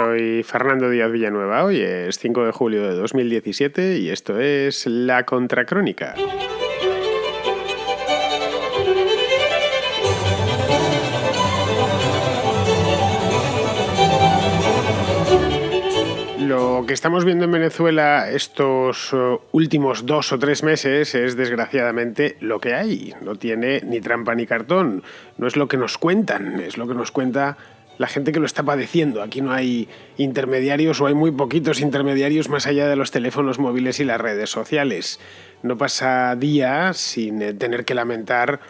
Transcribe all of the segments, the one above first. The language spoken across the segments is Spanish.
Soy Fernando Díaz Villanueva. Hoy es 5 de julio de 2017 y esto es La Contracrónica. Lo que estamos viendo en Venezuela estos últimos 2 o 3 meses es desgraciadamente lo que hay. No tiene ni trampa ni cartón. No es lo que nos cuentan, es lo que nos cuenta la gente que lo está padeciendo. Aquí no hay intermediarios o hay muy poquitos intermediarios más allá de los teléfonos móviles y las redes sociales. No pasa día sin tener que lamentar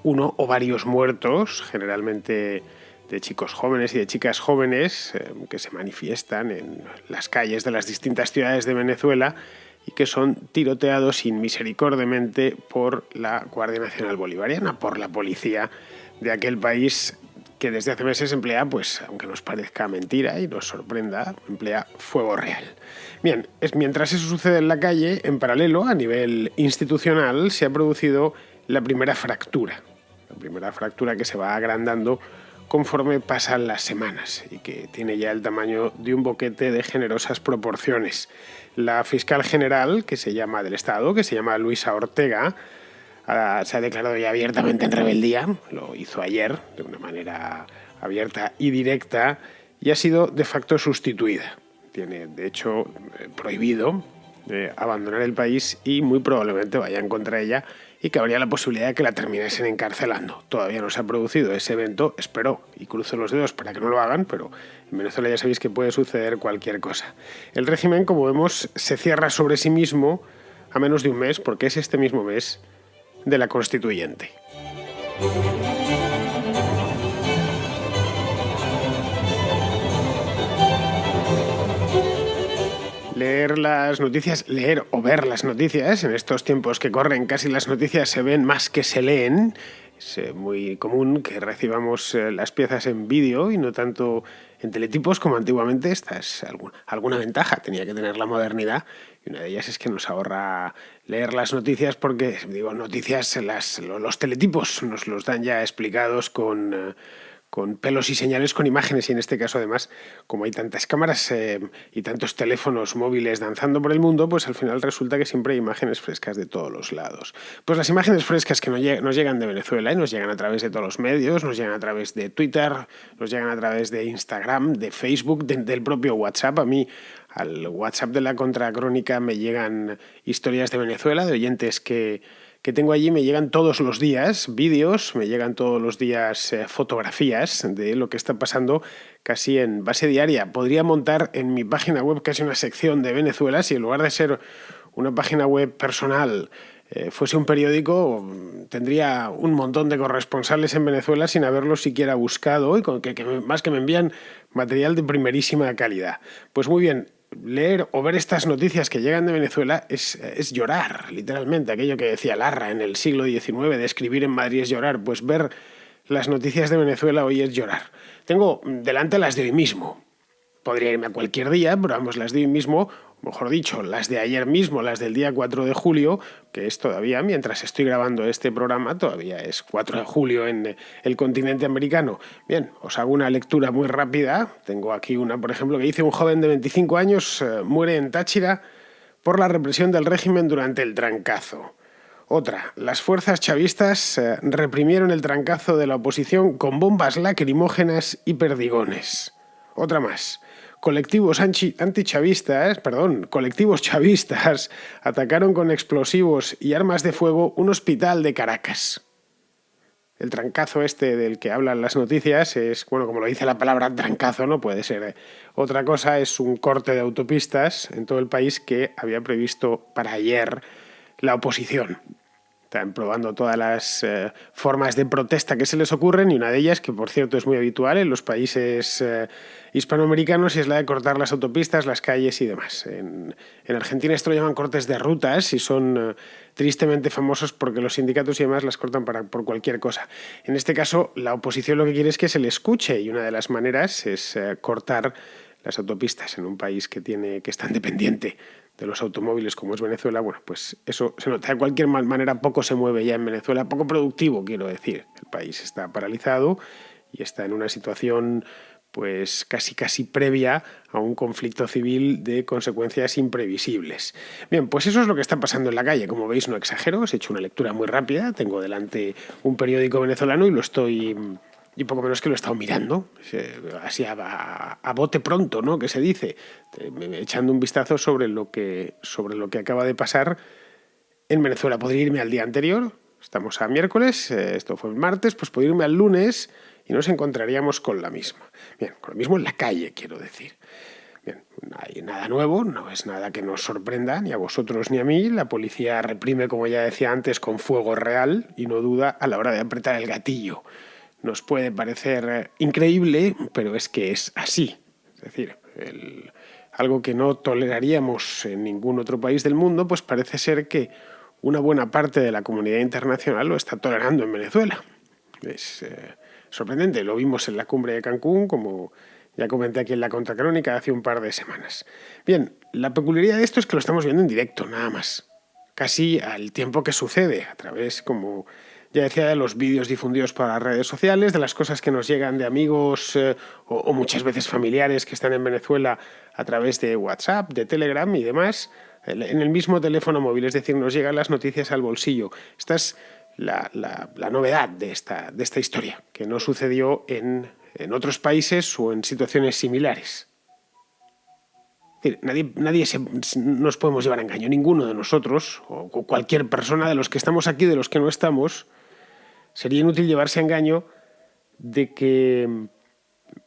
uno o varios muertos, generalmente de chicos jóvenes y de chicas jóvenes que se manifiestan en las calles de las distintas ciudades de Venezuela y que son tiroteados inmisericordiamente por la Guardia Nacional Bolivariana, por la policía de aquel país que desde hace meses emplea, pues aunque nos parezca mentira y nos sorprenda, emplea fuego real. Bien, mientras eso sucede en la calle, en paralelo, a nivel institucional, se ha producido la primera fractura que se va agrandando conforme pasan las semanas y que tiene ya el tamaño de un boquete de generosas proporciones. La fiscal general del Estado, que se llama Luisa Ortega, se ha declarado ya abiertamente en rebeldía, lo hizo ayer de una manera abierta y directa y ha sido de facto sustituida. Tiene, de hecho, prohibido abandonar el país y muy probablemente vayan contra ella y que habría la posibilidad de que la terminasen encarcelando. Todavía no se ha producido ese evento, espero y cruzo los dedos para que no lo hagan, pero en Venezuela ya sabéis que puede suceder cualquier cosa. El régimen, como vemos, se cierra sobre sí mismo a menos de un mes, porque es este mismo mes de la Constituyente. Leer o ver las noticias, en estos tiempos que corren casi las noticias se ven más que se leen. Es muy común que recibamos las piezas en vídeo y no tanto en teletipos como antiguamente. Esta es alguna ventaja, tenía que tener la modernidad, y una de ellas es que nos ahorra leer las noticias porque, los teletipos nos los dan ya explicados con pelos y señales, con imágenes, y en este caso además, como hay tantas cámaras y tantos teléfonos móviles danzando por el mundo, pues al final resulta que siempre hay imágenes frescas de todos los lados. Pues las imágenes frescas que nos llegan de Venezuela y nos llegan a través de todos los medios, nos llegan a través de Twitter, nos llegan a través de Instagram, de Facebook, del propio WhatsApp. A mí, al WhatsApp de La Contracrónica me llegan historias de Venezuela, de oyentes que tengo allí, me llegan todos los días vídeos, me llegan todos los días fotografías de lo que está pasando casi en base diaria. Podría montar en mi página web casi una sección de Venezuela si en lugar de ser una página web personal fuese un periódico, tendría un montón de corresponsales en Venezuela sin haberlo siquiera buscado y con que me envían material de primerísima calidad. Pues muy bien. Leer o ver estas noticias que llegan de Venezuela es llorar, literalmente. Aquello que decía Larra en el siglo XIX, de escribir en Madrid es llorar. Pues ver las noticias de Venezuela hoy es llorar. Tengo delante las de hoy mismo. Podría irme a cualquier día, pero vamos, las de hoy mismo, mejor dicho, las de ayer mismo, las del día 4 de julio, que es todavía, mientras estoy grabando este programa, todavía es 4 de julio en el continente americano. Bien, os hago una lectura muy rápida. Tengo aquí una, por ejemplo, que dice: un joven de 25 años muere en Táchira por la represión del régimen durante el trancazo. Otra, las fuerzas chavistas reprimieron el trancazo de la oposición con bombas lacrimógenas y perdigones. Otra más. Colectivos chavistas atacaron con explosivos y armas de fuego un hospital de Caracas. El trancazo este del que hablan las noticias es, bueno, como lo dice la palabra trancazo, no puede ser otra cosa, es un corte de autopistas en todo el país que había previsto para ayer la oposición. Están probando todas las formas de protesta que se les ocurren, y una de ellas, que por cierto es muy habitual en los países hispanoamericanos, es la de cortar las autopistas, las calles y demás. En Argentina esto lo llaman cortes de rutas y son tristemente famosos porque los sindicatos y demás las cortan por cualquier cosa. En este caso, la oposición lo que quiere es que se le escuche, y una de las maneras es cortar las autopistas en un país que es tan dependiente de los automóviles como es Venezuela. Bueno, pues eso se nota. De cualquier manera, poco se mueve ya en Venezuela, poco productivo, quiero decir. El país está paralizado y está en una situación pues casi previa a un conflicto civil de consecuencias imprevisibles. Bien, pues eso es lo que está pasando en la calle. Como veis, no exagero, os he hecho una lectura muy rápida. Tengo delante un periódico venezolano y poco menos que lo he estado mirando, así a bote pronto, ¿no? Que se dice, echando un vistazo sobre lo que acaba de pasar en Venezuela. Podría irme al día anterior, estamos a miércoles, esto fue el martes, pues podría irme al lunes y nos encontraríamos con la misma. Bien, con lo mismo en la calle, quiero decir. Bien, no hay nada nuevo, no es nada que nos sorprenda, ni a vosotros ni a mí. La policía reprime, como ya decía antes, con fuego real y no duda a la hora de apretar el gatillo. Nos puede parecer increíble, pero es que es así. Es decir, algo que no toleraríamos en ningún otro país del mundo, pues parece ser que una buena parte de la comunidad internacional lo está tolerando en Venezuela. Es sorprendente, lo vimos en la cumbre de Cancún, como ya comenté aquí en la Contracrónica hace un par de semanas. Bien, la peculiaridad de esto es que lo estamos viendo en directo, nada más. Casi al tiempo que sucede, a través, como ya decía, de los vídeos difundidos por las redes sociales, de las cosas que nos llegan de amigos o muchas veces familiares que están en Venezuela a través de WhatsApp, de Telegram y demás, en el mismo teléfono móvil, es decir, nos llegan las noticias al bolsillo. Esta es la novedad de esta historia, que no sucedió en otros países o en situaciones similares. Es decir, nadie nos podemos llevar a engaño. Ninguno de nosotros, o cualquier persona de los que estamos aquí, de los que no estamos, sería inútil llevarse a engaño de que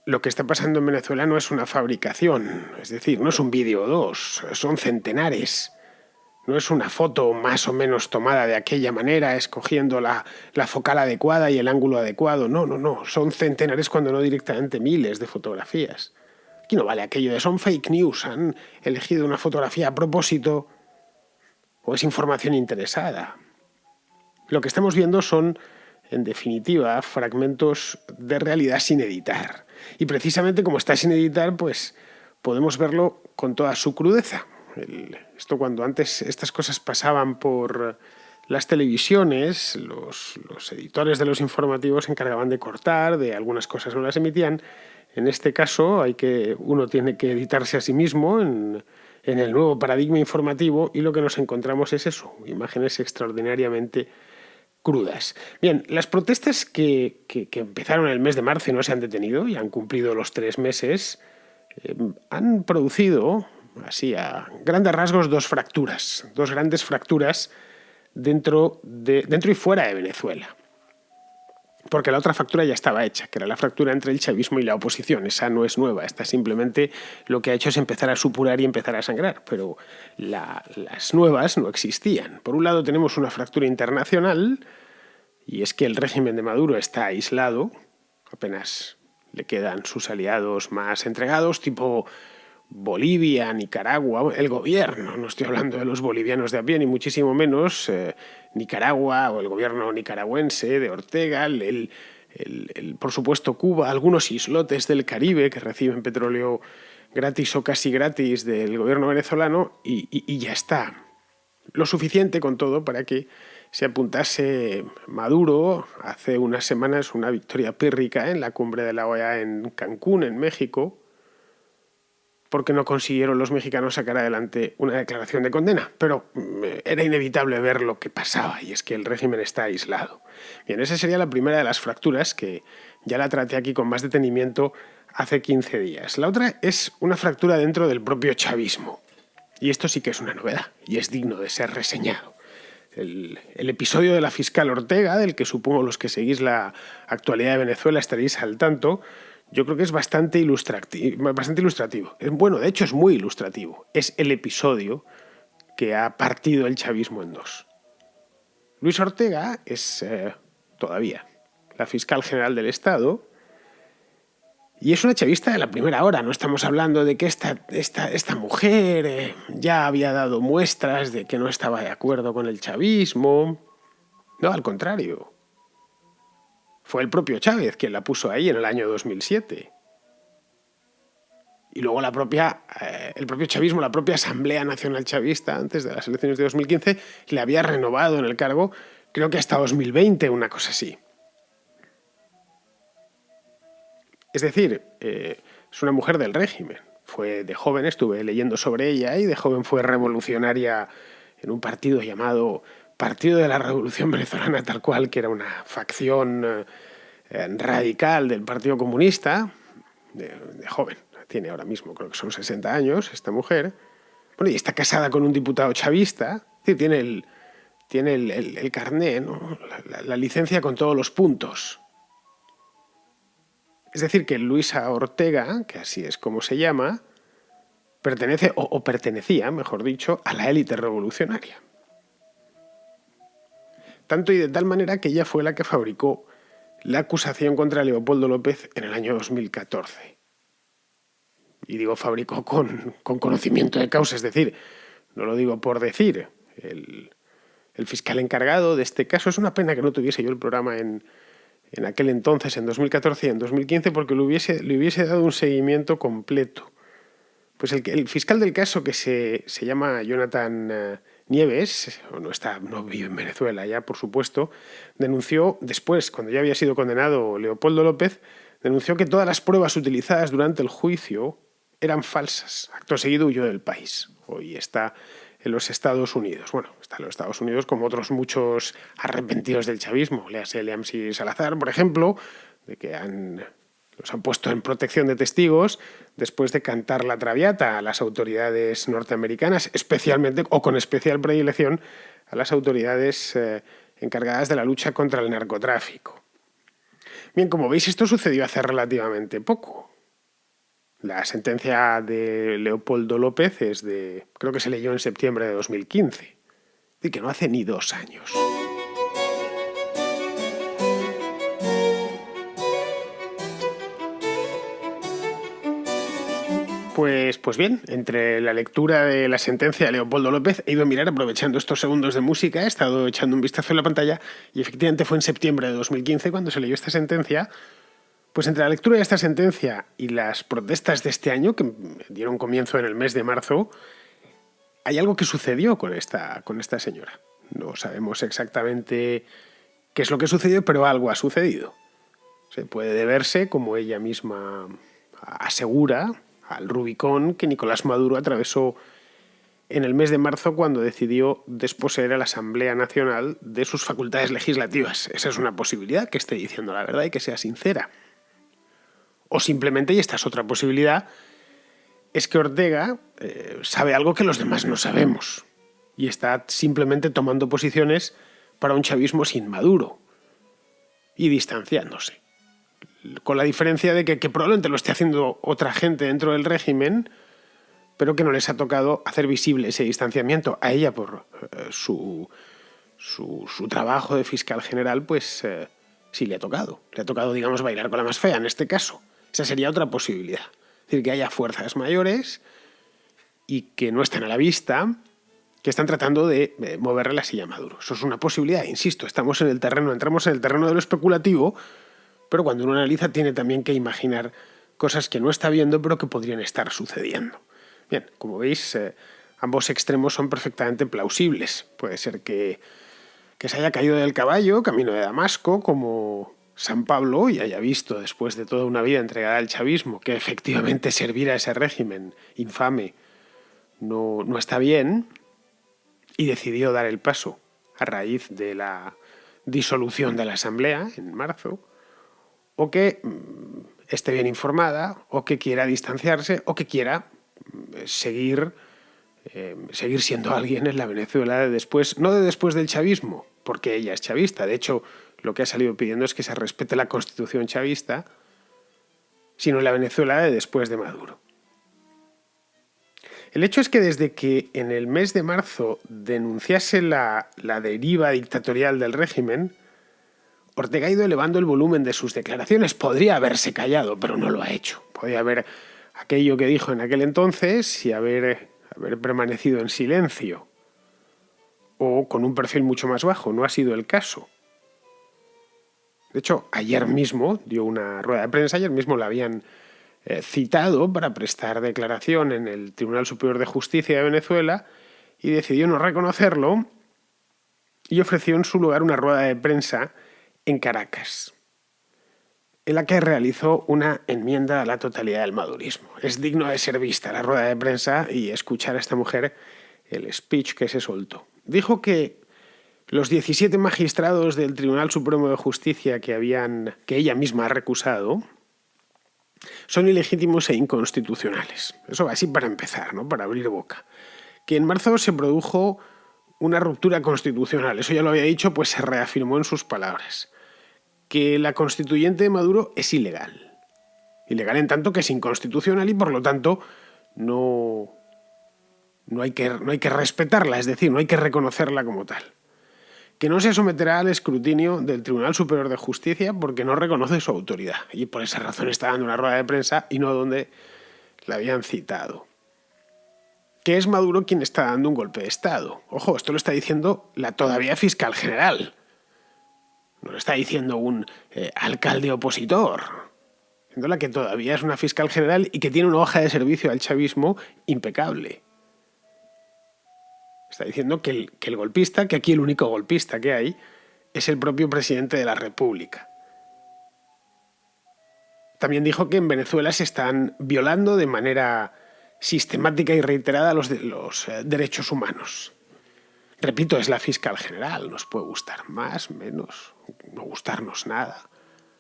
lo que está pasando en Venezuela no es una fabricación. Es decir, no es un vídeo o dos, son centenares. No es una foto más o menos tomada de aquella manera, escogiendo la focal adecuada y el ángulo adecuado. No. Son centenares, cuando no directamente miles de fotografías. Aquí no vale aquello de son fake news, han elegido una fotografía a propósito o es información interesada. Lo que estamos viendo son, en definitiva, fragmentos de realidad sin editar. Y precisamente como está sin editar, pues podemos verlo con toda su crudeza. Esto, cuando antes estas cosas pasaban por las televisiones, los editores de los informativos se encargaban de cortar, de algunas cosas no las emitían. En este caso uno tiene que editarse a sí mismo en el nuevo paradigma informativo, y lo que nos encontramos es eso, imágenes extraordinariamente crudas. Bien, las protestas que empezaron en el mes de marzo y no se han detenido y han cumplido los 3 meses, han producido, así a grandes rasgos, dos grandes fracturas dentro y fuera de Venezuela. Porque la otra fractura ya estaba hecha, que era la fractura entre el chavismo y la oposición. Esa no es nueva, esta simplemente lo que ha hecho es empezar a supurar y empezar a sangrar, pero las nuevas no existían. Por un lado tenemos una fractura internacional, y es que el régimen de Maduro está aislado, apenas le quedan sus aliados más entregados, tipo Bolivia, Nicaragua, el gobierno, no estoy hablando de los bolivianos de a pie, ni muchísimo menos, Nicaragua o el gobierno nicaragüense de Ortega, por supuesto Cuba, algunos islotes del Caribe que reciben petróleo gratis o casi gratis del gobierno venezolano, y ya está. Lo suficiente, con todo, para que se apuntase Maduro hace unas semanas una victoria pírrica en la cumbre de la OEA en Cancún, en México, porque no consiguieron los mexicanos sacar adelante una declaración de condena. Pero era inevitable ver lo que pasaba, y es que el régimen está aislado. Bien, esa sería la primera de las fracturas, que ya la traté aquí con más detenimiento hace 15 días. La otra es una fractura dentro del propio chavismo. Y esto sí que es una novedad, y es digno de ser reseñado. El episodio de la fiscal Ortega, del que supongo los que seguís la actualidad de Venezuela estaréis al tanto, yo creo que es bastante ilustrativo. Bueno, de hecho es muy ilustrativo. Es el episodio que ha partido el chavismo en dos. Luis Ortega es todavía la fiscal general del Estado, y es una chavista de la primera hora. No estamos hablando de que esta mujer ya había dado muestras de que no estaba de acuerdo con el chavismo. No, al contrario. Fue el propio Chávez quien la puso ahí en el año 2007. Y luego el propio chavismo, la propia Asamblea Nacional Chavista, antes de las elecciones de 2015, le había renovado en el cargo, creo que hasta 2020, una cosa así. Es decir, es una mujer del régimen. Fue de joven, estuve leyendo sobre ella, y de joven fue revolucionaria en un partido llamado Partido de la Revolución Venezolana, tal cual, que era una facción radical del Partido Comunista, de joven. Tiene ahora mismo, creo que son 60 años, esta mujer. Bueno, y está casada con un diputado chavista. Sí, tiene el carné, ¿no? La licencia con todos los puntos. Es decir, que Luisa Ortega, que así es como se llama, pertenece, o pertenecía, mejor dicho, a la élite revolucionaria. Tanto y de tal manera que ella fue la que fabricó la acusación contra Leopoldo López en el año 2014. Y digo fabricó con conocimiento de causa, es decir, no lo digo por decir. El fiscal encargado de este caso, es una pena que no tuviese yo el programa en aquel entonces, en 2014 y en 2015, porque le hubiese dado un seguimiento completo. Pues el fiscal del caso, que se llama Jonathan Nieves, no vive en Venezuela ya, por supuesto, denunció después, cuando ya había sido condenado Leopoldo López, denunció que todas las pruebas utilizadas durante el juicio eran falsas. Acto seguido huyó del país. Hoy está en los Estados Unidos. Bueno, está en los Estados Unidos como otros muchos arrepentidos del chavismo. Léase Leamsi Salazar, por ejemplo, de que los han puesto en protección de testigos después de cantar la Traviata a las autoridades norteamericanas, especialmente o con especial predilección a las autoridades encargadas de la lucha contra el narcotráfico. Bien, como veis, esto sucedió hace relativamente poco. La sentencia de Leopoldo López creo que se leyó en septiembre de 2015, y que no hace ni 2 años. Pues bien, entre la lectura de la sentencia de Leopoldo López he ido a mirar, aprovechando estos segundos de música, he estado echando un vistazo en la pantalla y efectivamente fue en septiembre de 2015 cuando se leyó esta sentencia. Pues entre la lectura de esta sentencia y las protestas de este año, que dieron comienzo en el mes de marzo, hay algo que sucedió con esta señora. No sabemos exactamente qué es lo que sucedió, pero algo ha sucedido. Se puede deberse, como ella misma asegura, al Rubicón que Nicolás Maduro atravesó en el mes de marzo cuando decidió desposeer a la Asamblea Nacional de sus facultades legislativas. Esa es una posibilidad, que esté diciendo la verdad y que sea sincera. O simplemente, y esta es otra posibilidad, es que Ortega sabe algo que los demás no sabemos y está simplemente tomando posiciones para un chavismo sin Maduro y distanciándose. Con la diferencia de que probablemente lo esté haciendo otra gente dentro del régimen, pero que no les ha tocado hacer visible ese distanciamiento. A ella, por su trabajo de fiscal general, pues sí le ha tocado. Le ha tocado, digamos, bailar con la más fea en este caso. Esa sería otra posibilidad. Es decir, que haya fuerzas mayores y que no están a la vista, que están tratando de moverle la silla a Maduro. Eso es una posibilidad, insisto, entramos en el terreno de lo especulativo, pero cuando uno analiza tiene también que imaginar cosas que no está viendo pero que podrían estar sucediendo. Bien, como veis, ambos extremos son perfectamente plausibles. Puede ser que se haya caído del caballo camino de Damasco como San Pablo y haya visto, después de toda una vida entregada al chavismo, que efectivamente servir a ese régimen infame no está bien, y decidió dar el paso a raíz de la disolución de la Asamblea en marzo, o que esté bien informada, o que quiera distanciarse, o que quiera seguir siendo alguien en la Venezuela de después, no de después del chavismo, porque ella es chavista. De hecho, lo que ha salido pidiendo es que se respete la Constitución chavista, sino en la Venezuela de después de Maduro. El hecho es que desde que en el mes de marzo denunciase la deriva dictatorial del régimen, Ortega ha ido elevando el volumen de sus declaraciones. Podría haberse callado, pero no lo ha hecho. Podría haber aquello que dijo en aquel entonces y haber permanecido en silencio, o con un perfil mucho más bajo. No ha sido el caso. De hecho, ayer mismo dio una rueda de prensa, ayer mismo la habían citado para prestar declaración en el Tribunal Superior de Justicia de Venezuela y decidió no reconocerlo y ofreció en su lugar una rueda de prensa en Caracas. en la que realizó una enmienda a la totalidad del madurismo. Es digno de ser vista la rueda de prensa y escuchar a esta mujer el speech que se soltó. Dijo que los 17 magistrados del Tribunal Supremo de Justicia que ella misma ha recusado son ilegítimos e inconstitucionales. Eso así para empezar, ¿no? Para abrir boca. Que en marzo se produjo una ruptura constitucional. Eso ya lo había dicho, pues se reafirmó en sus palabras. Que la constituyente de Maduro es ilegal. Ilegal en tanto que es inconstitucional y por lo tanto no hay que respetarla, es decir, no hay que reconocerla como tal. Que no se someterá al escrutinio del Tribunal Superior de Justicia porque no reconoce su autoridad. Y por esa razón está dando una rueda de prensa y no donde la habían citado. Que es Maduro quien está dando un golpe de Estado. Ojo, esto lo está diciendo la todavía fiscal general. No lo está diciendo un alcalde opositor. Siendo la que todavía es una fiscal general y que tiene una hoja de servicio al chavismo impecable. Está diciendo que el golpista, que aquí el único golpista que hay, es el propio presidente de la República. También dijo que en Venezuela se están violando de manera sistemática y reiterada los derechos humanos. Repito, es la fiscal general, nos puede gustar más, menos, no gustarnos nada,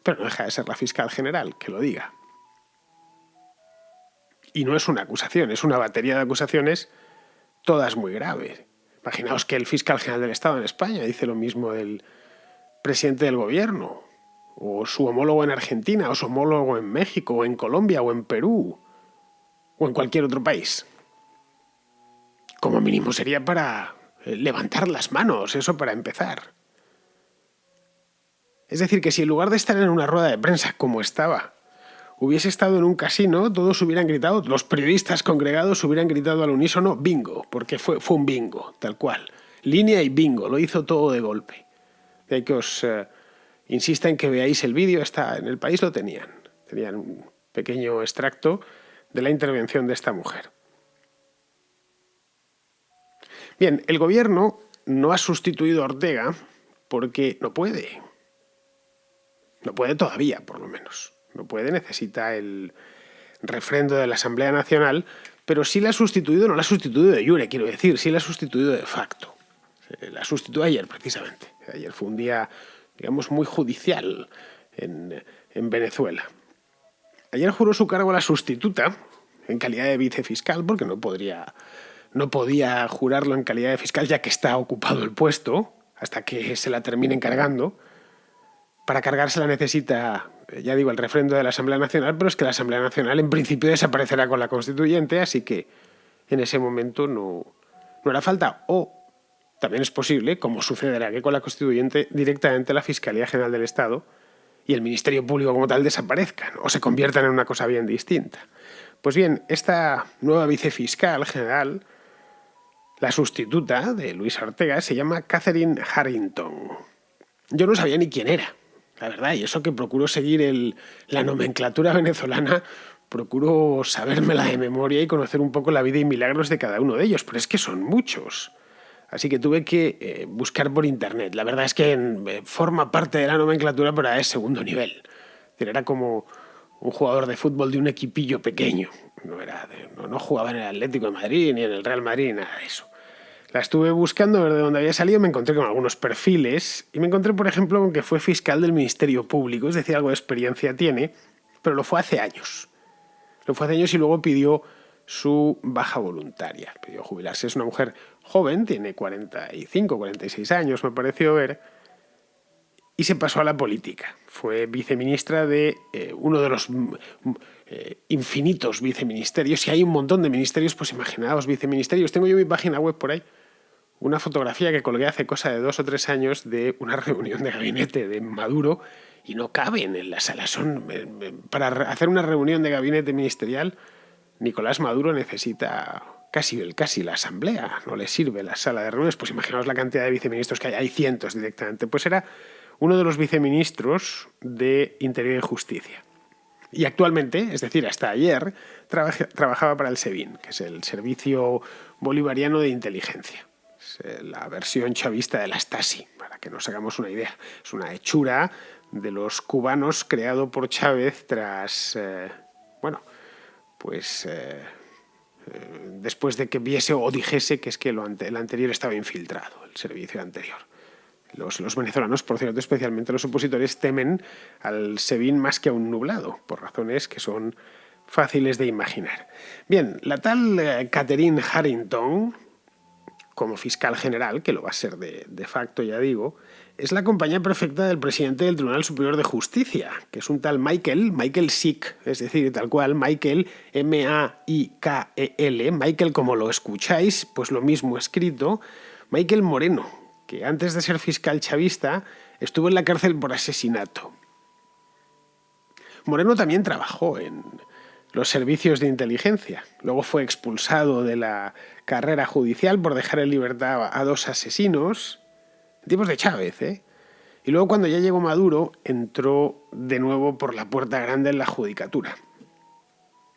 pero no deja de ser la fiscal general, que lo diga. Y no es una acusación, es una batería de acusaciones, todas muy graves. Imaginaos que el fiscal general del Estado en España dice lo mismo del presidente del gobierno, o su homólogo en Argentina, o su homólogo en México, o en Colombia, o en Perú, o en cualquier otro país. Como mínimo sería para levantar las manos, eso para empezar. Es decir, que si en lugar de estar en una rueda de prensa como estaba, hubiese estado en un casino, todos hubieran gritado, los periodistas congregados hubieran gritado al unísono bingo, porque fue un bingo, tal cual. Línea y bingo, lo hizo todo de golpe. De ahí que os insista en que veáis el vídeo, está en El País, lo tenían. Tenían un pequeño extracto de la intervención de esta mujer. Bien, el gobierno no ha sustituido a Ortega porque no puede. No puede todavía, por lo menos. No puede, necesita el refrendo de la Asamblea Nacional, pero sí la ha sustituido, no la ha sustituido de jure, quiero decir, sí la ha sustituido de facto. La sustituyó ayer, precisamente. Ayer fue un día, digamos, muy judicial en Venezuela. Ayer juró su cargo la sustituta, en calidad de vicefiscal, porque no podía jurarlo en calidad de fiscal, ya que está ocupado el puesto, hasta que se la termine encargando. Para cargársela necesita, ya digo, el refrendo de la Asamblea Nacional, pero es que la Asamblea Nacional en principio desaparecerá con la Constituyente, así que en ese momento no hará falta. O también es posible, como sucederá, que con la Constituyente directamente la Fiscalía General del Estado y el Ministerio Público como tal desaparezcan o se conviertan en una cosa bien distinta. Pues bien, esta nueva vicefiscal general, la sustituta de Luis Ortega, se llama Catherine Harrington. Yo no sabía ni quién era, la verdad, y eso que procuro seguir la nomenclatura venezolana, procuro sabérmela de memoria y conocer un poco la vida y milagros de cada uno de ellos, pero es que son muchos. Así que tuve que buscar por internet. La verdad es que forma parte de la nomenclatura, pero es segundo nivel. Era como un jugador de fútbol de un equipillo pequeño. No jugaba en el Atlético de Madrid ni en el Real Madrid, ni nada de eso. La estuve buscando a ver de dónde había salido, me encontré con algunos perfiles y me encontré, por ejemplo, con que fue fiscal del Ministerio Público, es decir, algo de experiencia tiene, pero lo fue hace años. Lo fue hace años y luego pidió su baja voluntaria, pidió jubilarse. Es una mujer joven, tiene 45, 46 años, me pareció ver, y se pasó a la política. Fue viceministra de uno de los infinitos viceministerios. Y hay un montón de ministerios, pues imaginaos, viceministerios. Tengo yo mi página web por ahí, una fotografía que colgué hace cosa de 2 o 3 años de una reunión de gabinete de Maduro y no caben en la sala. Para hacer una reunión de gabinete ministerial, Nicolás Maduro necesita casi la asamblea, no le sirve la sala de reuniones. Pues imaginaos la cantidad de viceministros que hay cientos directamente. Pues era uno de los viceministros de Interior y Justicia. Y actualmente, es decir, hasta ayer, trabajaba para el SEBIN, que es el Servicio Bolivariano de Inteligencia. Es la versión chavista de la Stasi, para que nos hagamos una idea. Es una hechura de los cubanos creado por Chávez tras, después de que viese o dijese que es que el anterior estaba infiltrado, el servicio anterior. Los venezolanos, por cierto, especialmente los opositores, temen al SEBIN más que a un nublado, por razones que son fáciles de imaginar. Bien, la tal Catherine Harrington, como fiscal general, que lo va a ser de facto, ya digo, es la compañía perfecta del presidente del Tribunal Superior de Justicia, que es un tal Michael Sick, es decir, tal cual, Michael, M-A-I-K-E-L, Michael como lo escucháis, pues lo mismo escrito, Michael Moreno, que antes de ser fiscal chavista estuvo en la cárcel por asesinato. Moreno también trabajó en los servicios de inteligencia. Luego fue expulsado de la carrera judicial por dejar en libertad a 2 asesinos, tipos de Chávez, ¿eh? Y luego, cuando ya llegó Maduro, entró de nuevo por la puerta grande en la judicatura,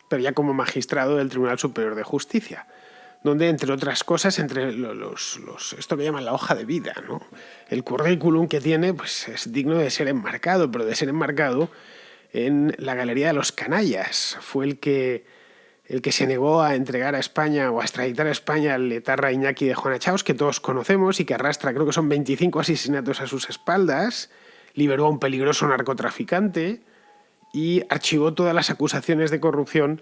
pero ya como magistrado del Tribunal Superior de Justicia, donde, entre otras cosas, entre esto que llaman la hoja de vida, ¿no? El currículum que tiene, pues es digno de ser enmarcado, pero de ser enmarcado en la Galería de los Canallas. Fue el que se negó a entregar a España o a extraditar a España al etarra Iñaki de Juana Chaos, que todos conocemos y que arrastra, creo que son 25 asesinatos a sus espaldas, liberó a un peligroso narcotraficante y archivó todas las acusaciones de corrupción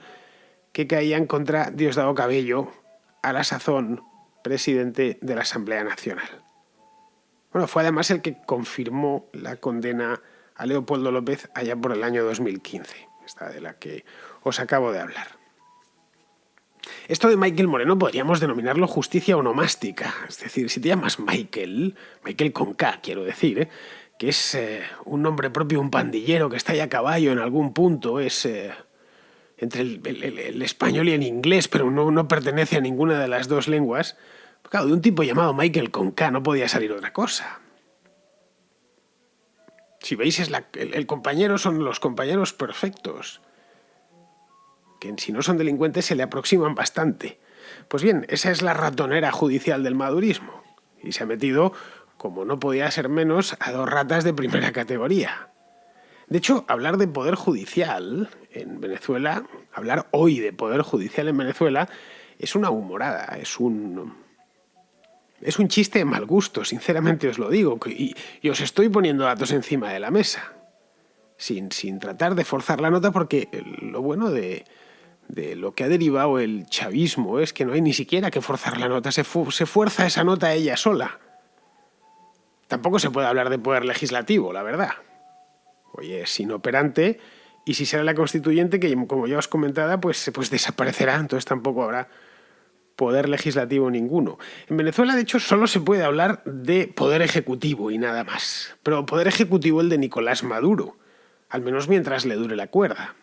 que caían contra Diosdado Cabello, a la sazón presidente de la Asamblea Nacional. Bueno, fue además el que confirmó la condena a Leopoldo López allá por el año 2015, esta de la que os acabo de hablar. Esto de Michael Moreno podríamos denominarlo justicia onomástica, es decir, si te llamas Michael con K quiero decir, que es un nombre propio, un pandillero que está ahí a caballo en algún punto, es entre el español y el inglés, pero no pertenece a ninguna de las dos lenguas. Claro, de un tipo llamado Michael con K no podía salir otra cosa. Si veis, el compañero son los compañeros perfectos, que si no son delincuentes se le aproximan bastante. Pues bien, esa es la ratonera judicial del madurismo. Y se ha metido, como no podía ser menos, a 2 ratas de primera categoría. De hecho, hablar de poder judicial en Venezuela, hablar hoy de poder judicial en Venezuela, es una humorada, es un chiste de mal gusto, sinceramente os lo digo, y os estoy poniendo datos encima de la mesa, sin tratar de forzar la nota, porque lo bueno de lo que ha derivado el chavismo es que no hay ni siquiera que forzar la nota, se fuerza esa nota ella sola. Tampoco se puede hablar de poder legislativo, la verdad. Oye, es inoperante, y si será la constituyente, que como ya os comentaba, pues desaparecerá, entonces tampoco habrá poder legislativo ninguno. En Venezuela, de hecho, solo se puede hablar de poder ejecutivo y nada más. Pero poder ejecutivo el de Nicolás Maduro, al menos mientras le dure la cuerda.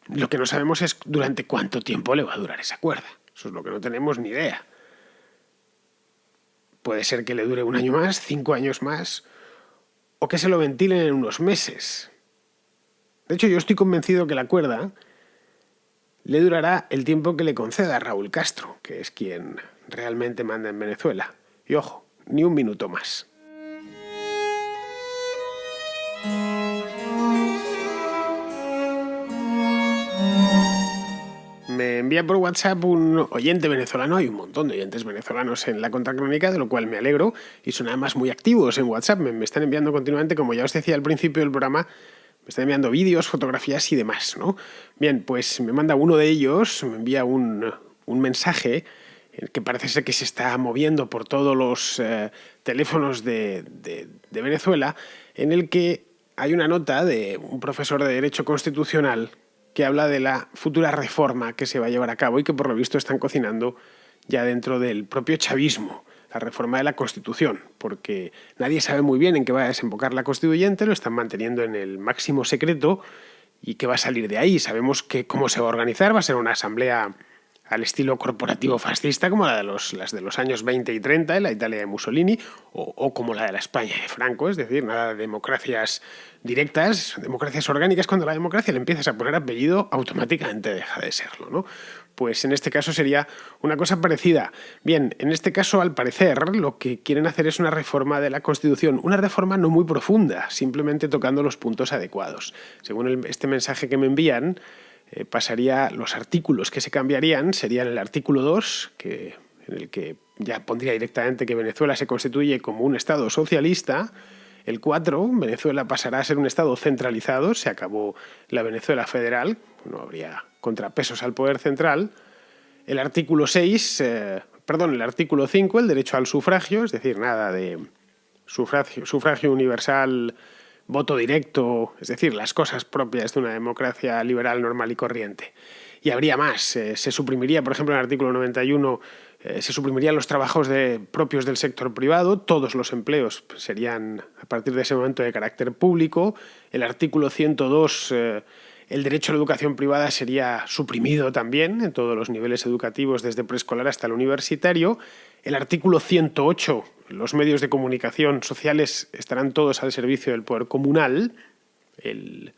Lo que no sabemos es durante cuánto tiempo le va a durar esa cuerda. Eso es lo que no tenemos ni idea. Puede ser que le dure 1 año más, 5 años más, o que se lo ventilen en unos meses. De hecho, yo estoy convencido que la cuerda le durará el tiempo que le conceda Raúl Castro, que es quien realmente manda en Venezuela. Y ojo, ni 1 minuto más. Me envía por WhatsApp un oyente venezolano, hay un montón de oyentes venezolanos en la Contracrónica, de lo cual me alegro, y son además muy activos en WhatsApp, me están enviando continuamente, como ya os decía al principio del programa, me están enviando vídeos, fotografías y demás, ¿no? Bien, pues me manda uno de ellos, me envía un mensaje que parece ser que se está moviendo por todos los teléfonos de Venezuela, en el que hay una nota de un profesor de Derecho Constitucional que habla de la futura reforma que se va a llevar a cabo y que por lo visto están cocinando ya dentro del propio chavismo, la reforma de la Constitución, porque nadie sabe muy bien en qué va a desembocar la Constituyente, lo están manteniendo en el máximo secreto y qué va a salir de ahí. Sabemos que cómo se va a organizar, va a ser una asamblea al estilo corporativo fascista, como las de los años 20 y 30 en la Italia de Mussolini, o como la de la España de Franco, es decir, nada de democracias directas, democracias orgánicas. Cuando la democracia le empiezas a poner apellido, automáticamente deja de serlo, ¿no? Pues en este caso sería una cosa parecida. Bien, en este caso, al parecer, lo que quieren hacer es una reforma de la Constitución, una reforma no muy profunda, simplemente tocando los puntos adecuados. Según este mensaje que me envían, pasaría, los artículos que se cambiarían serían el artículo 2, en el que ya pondría directamente que Venezuela se constituye como un Estado socialista. El 4, Venezuela pasará a ser un Estado centralizado, se acabó la Venezuela federal, no habría contrapesos al poder central. El artículo 6, el artículo 5, el derecho al sufragio, es decir, nada de sufragio universal, voto directo, es decir, las cosas propias de una democracia liberal normal y corriente. Y habría más. Se suprimiría, por ejemplo, en el artículo 91, se suprimirían los trabajos propios del sector privado. Todos los empleos serían, a partir de ese momento, de carácter público. El artículo 102, el derecho a la educación privada sería suprimido también en todos los niveles educativos, desde preescolar hasta el universitario. El artículo 108, los medios de comunicación sociales estarán todos al servicio del poder comunal. El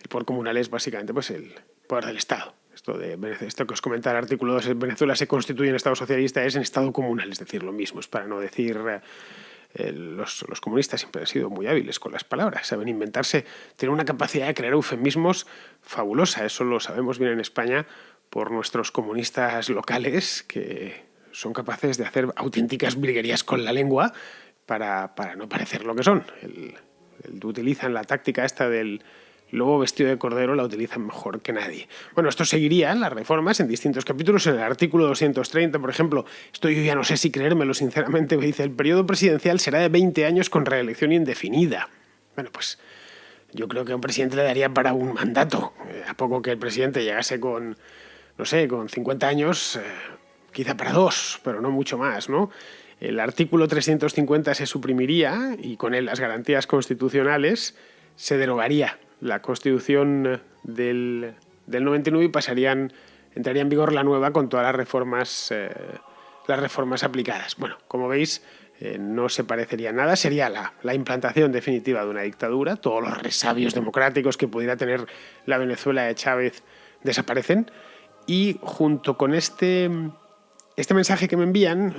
poder comunal es básicamente pues, el poder del Estado. Esto que os comentaba el artículo 2, Venezuela se constituye en Estado socialista, es en Estado comunal, es decir, lo mismo. Es para no decir... Los comunistas siempre han sido muy hábiles con las palabras, saben inventarse, tienen una capacidad de crear eufemismos fabulosa. Eso lo sabemos bien en España por nuestros comunistas locales, que son capaces de hacer auténticas virguerías con la lengua para no parecer lo que son. Utilizan la táctica esta del lobo vestido de cordero, la utilizan mejor que nadie. Bueno, esto seguiría las reformas en distintos capítulos. En el artículo 230, por ejemplo, esto yo ya no sé si creérmelo sinceramente, me dice: el periodo presidencial será de 20 años con reelección indefinida. Bueno, pues yo creo que a un presidente le daría para un mandato. A poco que el presidente llegase con 50 años, quizá para 2, pero no mucho más, ¿no? El artículo 350 se suprimiría y con él las garantías constitucionales. Se derogaría la Constitución del 99 y entraría en vigor la nueva con todas las reformas aplicadas. Bueno, como veis, no se parecería nada. Sería la implantación definitiva de una dictadura. Todos los resabios democráticos que pudiera tener la Venezuela de Chávez desaparecen. Y junto con este mensaje que me envían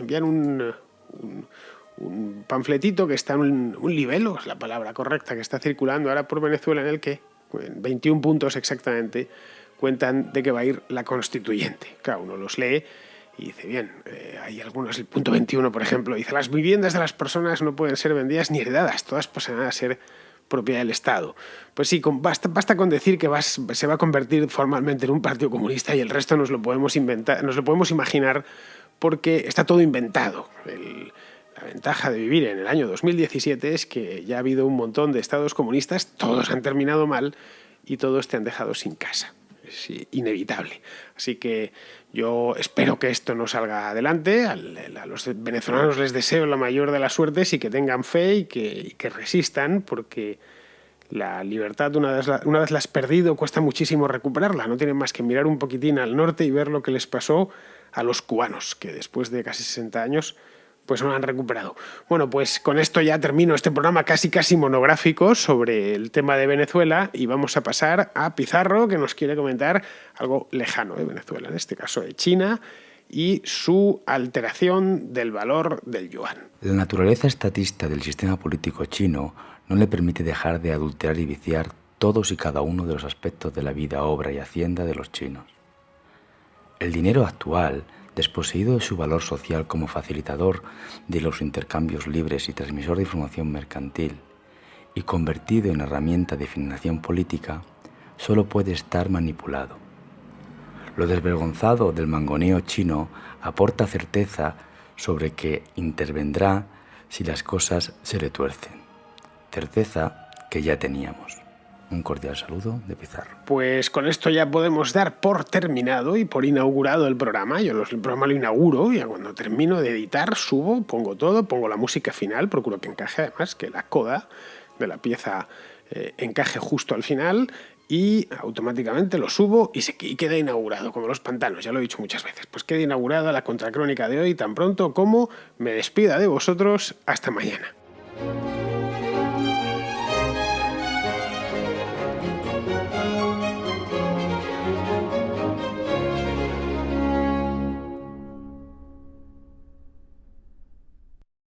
un panfletito que está en un libelo, es la palabra correcta, que está circulando ahora por Venezuela, en el que, en 21 puntos exactamente, cuentan de que va a ir la constituyente. Claro, uno los lee y dice, bien, hay algunos, el punto 21, por ejemplo, dice: las viviendas de las personas no pueden ser vendidas ni heredadas, todas pasarán a ser propiedad del Estado. Pues sí, basta con decir que se va a convertir formalmente en un partido comunista y el resto nos lo podemos inventar, nos lo podemos imaginar, porque está todo inventado. La ventaja de vivir en el año 2017 es que ya ha habido un montón de estados comunistas, todos han terminado mal y todos te han dejado sin casa. Es inevitable. Así que yo espero que esto no salga adelante. A los venezolanos les deseo la mayor de las suertes y que tengan fe y que resistan, porque la libertad, una vez la has perdido, cuesta muchísimo recuperarla. No tienen más que mirar un poquitín al norte y ver lo que les pasó a los cubanos, que después de casi 60 años pues no han recuperado. Bueno, pues con esto ya termino este programa casi monográfico sobre el tema de Venezuela y vamos a pasar a Pizarro, que nos quiere comentar algo lejano de Venezuela, en este caso de China, y su alteración del valor del yuan. La naturaleza estatista del sistema político chino no le permite dejar de adulterar y viciar todos y cada uno de los aspectos de la vida, obra y hacienda de los chinos. El dinero actual, desposeído de su valor social como facilitador de los intercambios libres y transmisor de información mercantil, y convertido en herramienta de financiación política, solo puede estar manipulado. Lo desvergonzado del mangoneo chino aporta certeza sobre que intervendrá si las cosas se le tuercen. Certeza que ya teníamos. Un cordial saludo de Pizarro. Pues con esto ya podemos dar por terminado y por inaugurado el programa. Yo el programa lo inauguro y cuando termino de editar, subo, pongo todo, pongo la música final, procuro que encaje, además que la coda de la pieza encaje justo al final, y automáticamente lo subo y queda inaugurado, como los pantanos, ya lo he dicho muchas veces. Pues queda inaugurada la contracrónica de hoy tan pronto como me despida de vosotros. Hasta mañana.